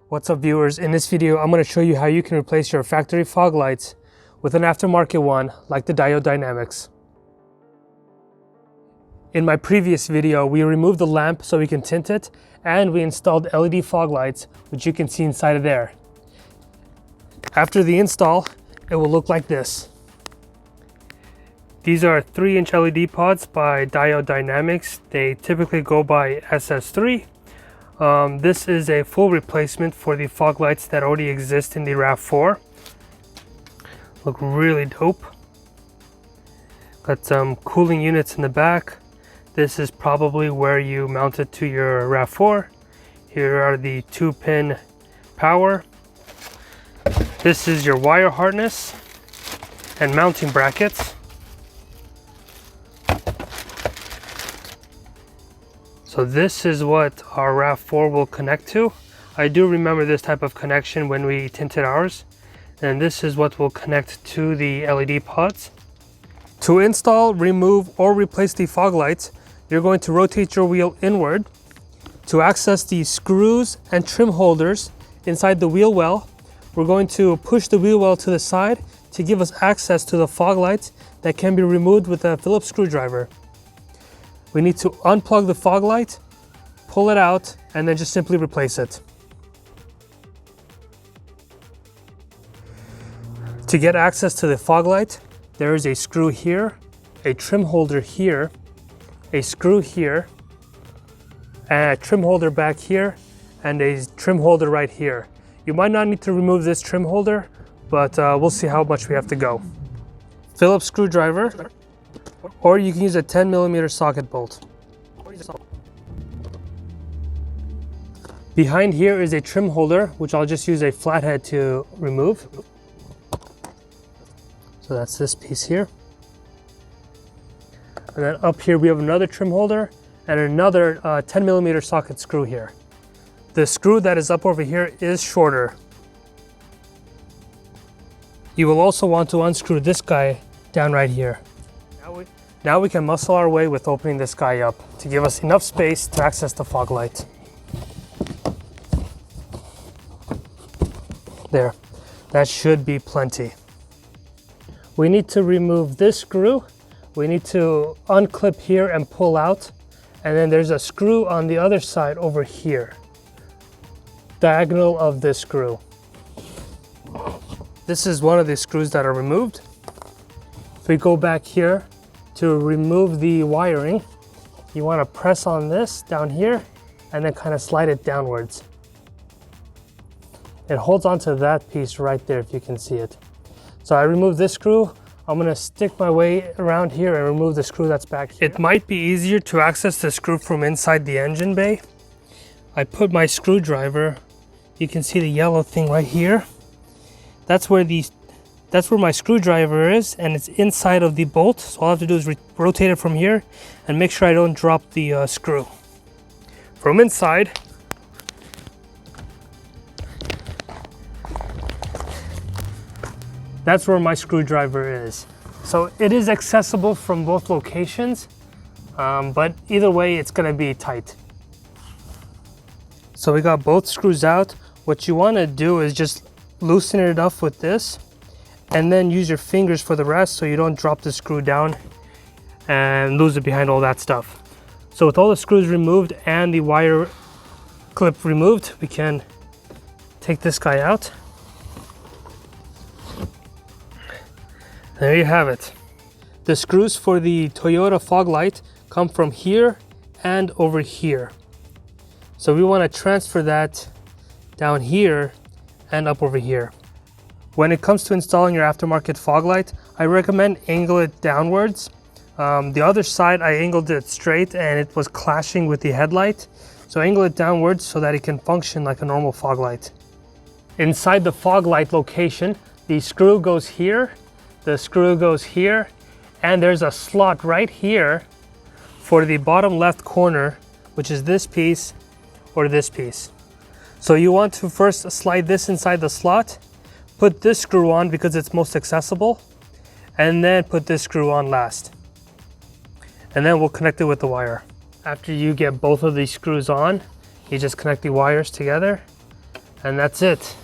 What's up viewers, in this video I'm going to show you how you can replace your factory fog lights with an aftermarket one like the Diode Dynamics. In my previous video we removed the lamp so we can tint it, and we installed LED fog lights which you can see inside of there. After the install it will look like this. These are 3-inch LED pods by Diode Dynamics. They typically go by SS3. This is a full replacement for the fog lights that already exist in the Rav4. Look really dope. Got some cooling units in the back. This is probably where you mount it to your Rav4. Here are the 2-pin power. This is your wire harness and mounting brackets. So this is what our Rav4 will connect to. I do remember this type of connection when we tinted ours. And this is what will connect to the LED pods. To install, remove, or replace the fog lights, you're going to rotate your wheel inward. To access the screws and trim holders inside the wheel well, we're going to push the wheel well to the side to give us access to the fog lights that can be removed with a Phillips screwdriver. We need to unplug the fog light, pull it out, and then just simply replace it. To get access to the fog light, there is a screw here, a trim holder here, a screw here, and a trim holder back here, and a trim holder right here. You might not need to remove this trim holder, but we'll see how much we have to go. Phillips screwdriver, or you can use a 10mm socket bolt. Behind here is a trim holder, which I'll just use a flathead to remove. So that's this piece here. And then up here we have another trim holder and another 10mm socket screw here. The screw that is up over here is shorter. You will also want to unscrew this guy down right here. Now we can muscle our way with opening this guy up to give us enough space to access the fog light. There, that should be plenty. We need to remove this screw. We need to unclip here and pull out. And then there's a screw on the other side over here, diagonal of this screw. This is one of the screws that are removed. If we go back here, to remove the wiring, you want to press on this down here and then kind of slide it downwards. It holds onto that piece right there if you can see it. So I removed this screw. I'm going to stick my way around here and remove the screw that's back here. It might be easier to access the screw from inside the engine bay. I put my screwdriver, you can see the yellow thing right here. That's where my screwdriver is, and it's inside of the bolt. So all I have to do is rotate it from here and make sure I don't drop the screw. From inside, that's where my screwdriver is. So it is accessible from both locations, but either way it's going to be tight. So we got both screws out. What you want to do is just loosen it up with this, and then use your fingers for the rest so you don't drop the screw down and lose it behind all that stuff. So with all the screws removed and the wire clip removed, we can take this guy out. There you have it. The screws for the Toyota fog light come from here and over here. So we want to transfer that down here and up over here. When it comes to installing your aftermarket fog light, I recommend angle it downwards. The other side I angled it straight and it was clashing with the headlight. So angle it downwards so that it can function like a normal fog light. Inside the fog light location, the screw goes here, the screw goes here, and there's a slot right here for the bottom left corner, which is this piece or this piece. So you want to first slide this inside the slot, put this screw on because it's most accessible, and then put this screw on last. And then we'll connect it with the wire. After you get both of these screws on, you just connect the wires together And that's it.